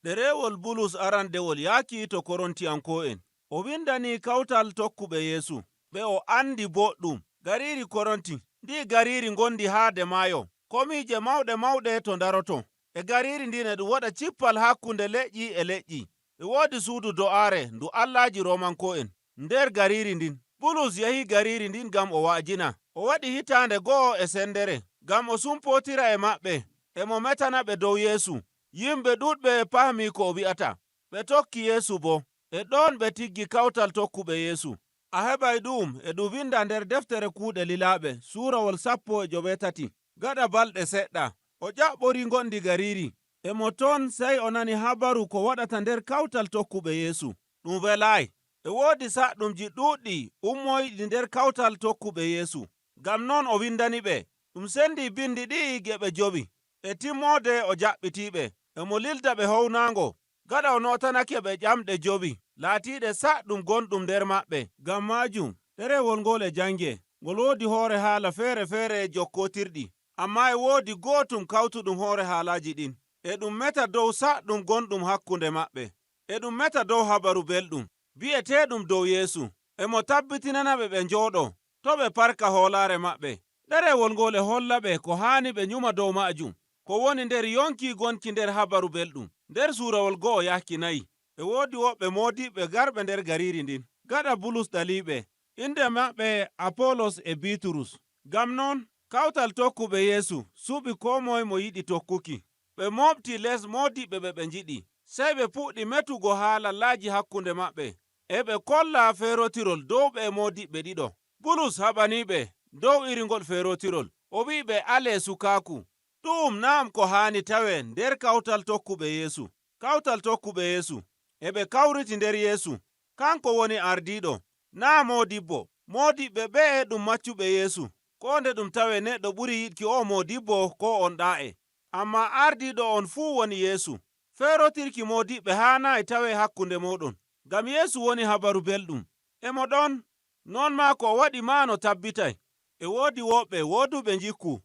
Ɗerewol Bulus arandewol yaaki to Korontiyanko'en. O windani kawtal tokkuɓe Yeesu, ɓe o andi boɗɗum. Gariiri Koronti ndi gariiri ngondi haade maayo. Komiije mawɗe mawɗe to daroto. E gariiri ndin e ɗum waɗa cippal hakkunde leƴƴi e leƴƴi. E woodi suudu do'aare ndu allaaji Romanko'en nder gariiri ndin. Bulus yahi gariiri ndin ngam o wa'ajina. O waɗi hitaande go'o e sendere ngam o sumpotira e maɓɓe, e mo metana ɓe dow Yeesu. Yimɓe ɗuɗɓe pahmi ko o wi'ata, ɓe tokki Yeesu bo, e ɗon ɓe tiggi kawtal tokkuɓe Yeesu. A heɓay ɗum e ɗum winda nder deftere kuuɗe lilaaɓe suurawol 13. Gaɗa balɗe seɗɗa, o ƴaɓɓori ngondi gariiri. E mo ton sey o nani habaru ko waɗata nder kawtal tokkuɓe Yeesu. Ɗum welaayi. E woodi saɗɗumji ɗuuɗɗi ummoyɗi nder kawtal tokkuɓe Yeesu. Ngam non o windani ɓe. Ɗum sendi bindi ɗi geɓe jowi. E timmoode o jaɓɓitiɓe. E mo lilda ɓe hownaango. Gaɗa o notanake ɓe ƴamɗe jowi laatiiɗe saɗɗum gonɗum nder maɓɓe. Ngam maajum ɗerewol ngol e jange, ngol woodi hoore haala feere-feere jokkotirɗi, amma e woodi gootum kawtuɗum hoore haalaji ɗin. E ɗum meta dow saɗɗum gonɗum hakkunde maɓɓe. E ɗum meta dow habaru belɗum bi'eteeɗum dow Yeesu. E mo tabbitinana ɓe njooɗo to ɓe parka hoolaare maɓɓe. Ɗerewol ngol e holla ɓe ko haani ɓe nyuma dow maajum, ko woni nder yonki gonki nder habaru belɗum. Nder suurawol go'o yahki 4, e woodi woɓɓe moodiɓe garɓe nder gariiri ndin. Gaɗa Bulus ɗaliɓe, inde maɓɓe Apolos e Bitrus. Ngam non kawtal tokkuɓe Yeesu suɓi ko moye mo yiɗi tokkuki. Ɓe moɓti les moodiɓɓe ɓe njiɗi, sey ɓe puɗɗi metugo haalallaaji hakkunde maɓɓe, e ɓe kolla feerotirol dow ɓe moodiɓɓe ɗiɗo. Bulus haɓaniɓe dow irigol feerotirol. O wi'ɓe ale sukaaku. Ɗum naam ko haani tawe nder kawtal tokkuɓe Yeesu. Kawtal tokkuɓe Yeesu e ɓe kawriti nder Yeesu. Kanko woni ardiiɗo, naa moodibbo. Moodiɓɓe ɓe ɗum maccuɓe Yeesu. Ko nde ɗum tawe neɗɗo ɓuri yiɗki o moodibbo ko on ɗaa'e. Amma ardiiɗo on fuu woni Yeesu. Feerotirki moodiɓɓe haanayi tawe hakkunde mooɗon, ngam Yeesu woni habaru belɗum. E mo ɗon, non maa ko o waɗi maano tabbitay. E woodi woɓɓe wooduɓe njikku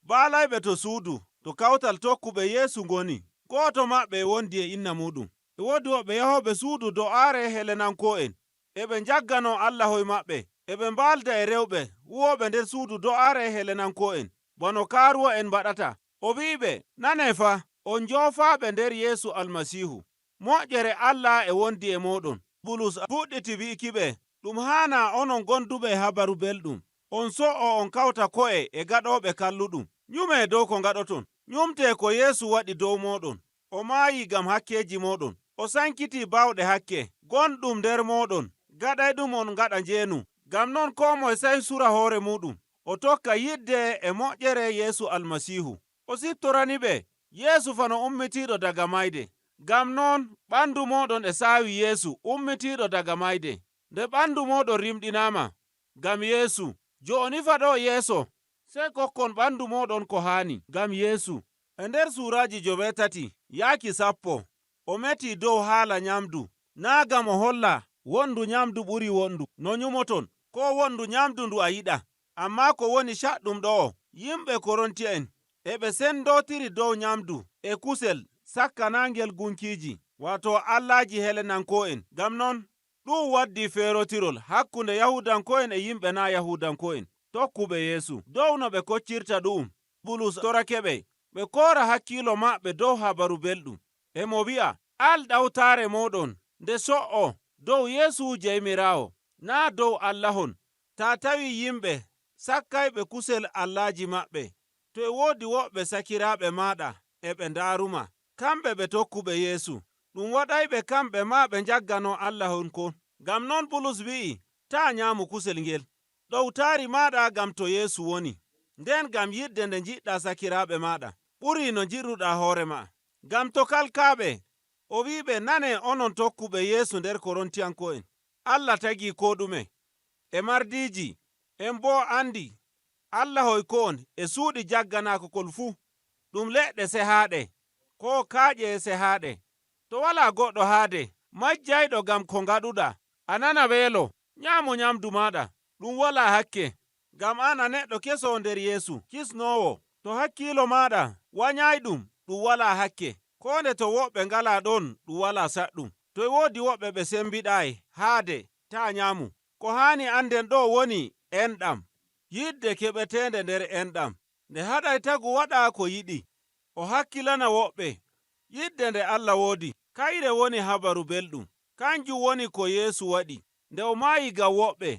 baalayɓe to suudu to kawtal tokkuɓe Yeesu ngoni. Gooto maɓɓe wondi e inna muɗum. E woodi woɓɓe yahoɓe suudu do'aare Helenanko'en, e ɓe njaggano allahoy maɓɓe, e ɓe mbaalda e rewɓe huwoɓe nder suudu do'aare Helenanko'en, bano kaaruwa en mbaɗata. O wi'iɓe, nane fa, on njoofaɓe nder Yeesu Almasiihu. Moƴƴere Allah e wondi e mooɗon. Bulus fuɗɗiti wi'ikiɓe, ɗum haana onon gonduɓe e habaru belɗum, on so'o on kawta ko'e e gaɗoɓe kalluɗum. Nyume dow ko ngaɗoton. Nyumte ko Yeesu waɗi dow mooɗon. O maayi ngam hakkeji mooɗon. O sankiti bawɗe hakke gonɗum nder mooɗon. Gaɗayɗum on ngaɗa njeenu. Ngam non ko moye sey sura hoore muɗum, o tokka yidde e moƴƴere Yeesu Almasiihu. O siftorani ɓe Yeesu fano ummitiiɗo daga mayde. Ngam non ɓandu mooɗon e saawi Yeesu ummitiiɗo daga mayde. Nde ɓandu mooɗon rimɗinaama ngam Yeesu, jooni fa ɗo yeeso, sey kokkon ɓandu mooɗon ko haani ngam Yeesu. E nder suuraaji 13 yaaki 10, o meti dow haala nyamdu, naa ngam o holla wondu nyamdu ɓuri wondu no nyumoton, ko wondu nyamdu ndu a yiɗa, amma ko woni caɗɗum ɗo'o. Yimɓe Koronti'en e ɓe sendotiri dow nyamdu e kusel sakkanaangel gunkiiji, wato allaaji Helenanko'en. Ngam non ɗum waddi feerotirol hakkunde Yahudanko'en e yimɓe naa Yahudanko'en tokkuɓe Yeesu dow no ɓe koccirta ɗum. Bulus torake ɓe koora hakkiilo maɓɓe dow habaru belɗum. E mo wi'a, al ɗawtaare moɗon nde so'o dow Yeesu Jeymiraawo, naa dow Allahon. Ta tawi yimɓe sakkayɓe kusel allaaji maɓɓe, to e woodi woɓɓe sakiraaɓe maaɗa e ɓe ndaaruma, kamɓe ɓe tokkuɓe Yeesu, ɗum waɗayɓe kamɓe maa ɓe njaggano Allahon kon. Ngam non Bulus wi'i, taa nyaamu kusel ngel. Ɗowtaari maaɗa ngam to Yeesu woni, nden ngam yidde nde njiɗɗa sakiraaɓe maaɗa ɓuri no njiɗruɗaa hoore ma. Ngam to kalkaaɓe, o wi'iɓe, nane onon tokkuɓe Yeesu nder Korontiyanko'en. Allah tagi ko ɗume e mardiiji, en boo andi Allahoy ko'on e suuɗi jagganaakokol fuu, ɗum leɗɗe sehaaɗe, ko kaaƴe sehaaɗe. To walaa goɗɗo haade majjayɗo ngam ko ngaɗuɗaa, a nana weelo, nyaamu nyamdu maaɗa, ɗum walaa hakke, ngam an a neɗɗo keso nder Yeesu, kisnoowo. To hakkiilo maaɗa wanyayɗum, ɗum walaa hakke, ko nde to woɓɓe ngala ɗon ɗum wala saɗɗum. To woodi woɓɓe ɓe sembiɗayi haade ta nyamu. Ko haani anden ɗo woni enɗam, yidde keɓetende nder enɗam. Nde haɗay tagu waɗa ko yiɗi. O hakkilana woɓɓe yidde nde Allah woodi. Kayre woni habaru belɗum. Kanjum woni ko Yeesu waɗi. Nde o maayi ngam woɓɓe,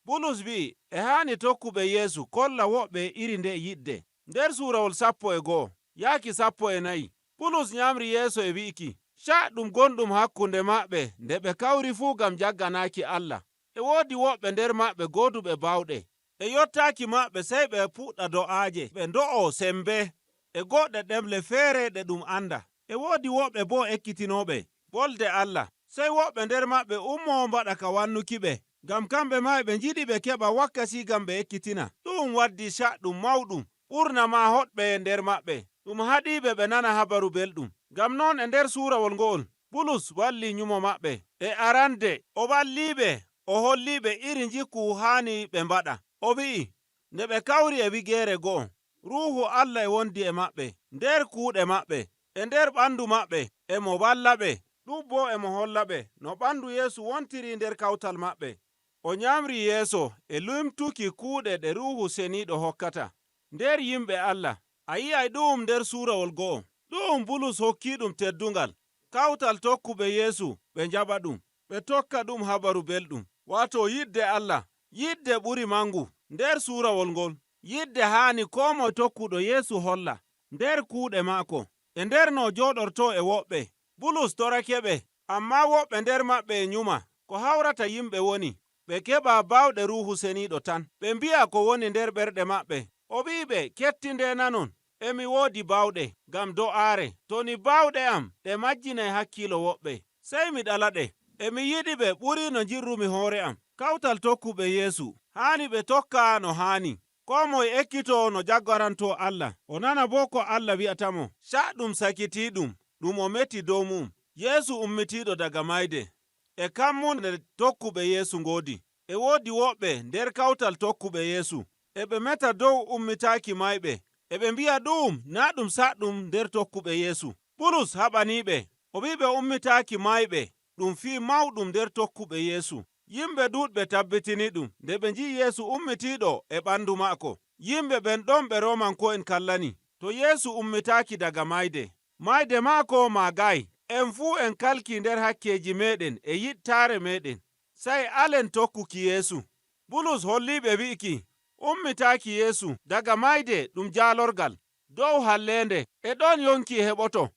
Bulus wi'i e haani tokkuɓe Yeesu kolla woɓɓe iri nde yidde. Nder suurawol 11 yaaki 14, Bulus nyamri yeeso e wi'iki caɗɗum gonɗum hakkunde maɓɓe nde ɓe kawri fuu ngam jagganaaki Allah. E woodi woɓɓe nder maɓɓe gooduɓe bawɗe. E yottaaki maɓɓe sey ɓe puɗɗa do'aaje ɓe ndo'o sembe e goɗɗe ɗemle feere ɗe ɗum anda. E woodi woɓɓe bo ekkitinooɓe bolde Allah. Sey woɓɓe nder maɓɓe ummo mbaɗa ka wannuki ɓe, ngam kamɓe ma ɓe njiɗi ɓe keɓa wakkati ngam ɓe ekkitina. Ɗum waddi caɗɗum mawɗum, ɓurna ma hoɗɓe nder maɓɓe. Ɗum haɗiɓe ɓe nana habaru belɗum. Ngam noon e nder suurawol ngo'ol, Bulus walli nyumo maɓɓe. E arande o ɓalliɓe, o holliɓe iri njikku haani ɓe mbaɗa. O wi'i, nde ɓe kawri e wigeere go'o, Ruuhu Allah e wondi e maɓɓe, nder kuuɗe maɓɓe, e nder ɓandu maɓɓe, e mo wallaɓe. Ɗum bo e mo hollaɓe no ɓandu Yeesu wontiri nder kawtal maɓɓe. O nyamri yeeso e lumtuki kuuɗe ɗe Ruuhu Ceniiɗo hokkata nder yimɓe Allah. A yi'ay ɗum nder suurawol go'o. Ɗum Bulus hokki ɗum teddungal. Kawtal tokkuɓe Yeesu ɓe njaɓa ɗum, ɓe tokka ɗum habaru belɗum, wato yidde Allah. Yidde ɓuri mangu nder suurawol ngol. Yidde haani ko moye tokkuɗo Yeesu holla nder kuuɗe maako, e nder no jooɗorto e woɓɓe. Bulus torake ɓe, amma woɓɓe nder maɓɓe e nyuma. Ko hawrata yimɓe woni ɓe keɓa bawɗe Ruuhu Ceniiɗo tan. Ɓe mbi'a ko woni nder ɓerɗe maɓɓe. O wi'iɓe, kettinde nanon, emi woodi bawɗe ngam do'aare. To ni bawɗe am ɗe majjinay hakkiilo woɓɓe, sey mi ɗalaɗe. Emi yiɗi ɓe ɓuri no njirrumi hoore am. Kawtal tokkuɓe Yeesu haani ɓe tokka no haani. Ko moye ekkito no jaggaranto Allah, o nana bo ko Allah wi'atamo. Caɗɗum sakitiiɗum ɗum o meti dow mum, Yeesu ummitiiɗo daga mayde, e kammunde tokkuɓe Yeesu ngoodi. E woodi woɓɓe nder kawtal tokkuɓe Yeesu, e ɓe meta dow ummitaaki mayɓe, e ɓe mbi'a ɗum na ɗum saɗɗum nder tokkuɓe Yeesu. Bulus haɓaniɓe, o wi ɓe ummitaaki mayɓe ɗum fii mawɗum nder tokkuɓe Yeesu. Yimɓe ɗuuɗɓe tabbitini ɗum nde ɓe nji'i Yeesu ummitiiɗo e ɓandu maako. Yimɓe ɓen ɗon ɓe Romanko'en kallani. To Yeesu ummitaaki daga mayde maako maagayi. En fuu en kalki nder hakkeji meɗen e yiɗtaare meɗen, sey alen tokkuki Yeesu. Bulus holliɓe wi'iki ummitaaki Yeesu daga mayde ɗum jaalorgal dow hallende, e ɗon yonki heɓoto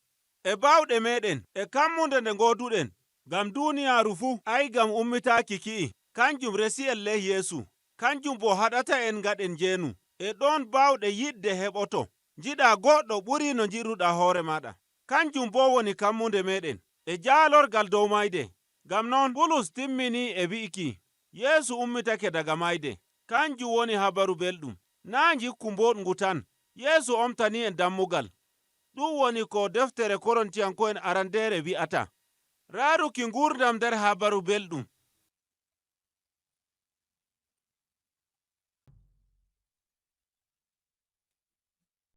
e bawɗe meɗen e kammunde nde ngoduɗen ngam duniyaaru fuu. Ay ngam ummitaaki ki'i, kanjum resi en ley Yeesu, kanjum bo haɗata en ngaɗen jeenu. E ɗon bawɗe yidde heɓoto. Njiɗa goɗɗo ɓuri no njirruɗa hoore maɗa. Kanjum bo woni kammunde meɗen e jaalorgal dow mayde. Ngam noon Bulus timmini e wi'iki Yeesu ummitake daga mayde. Kanjum woni habaru belɗum, na njikku mboɗngu tan. Yeesu omtani en dammugal. Ɗum woni ko deftere Korintiyanko'en arandeere wi'ata. Raaruki ngurdam nder habaru belɗum.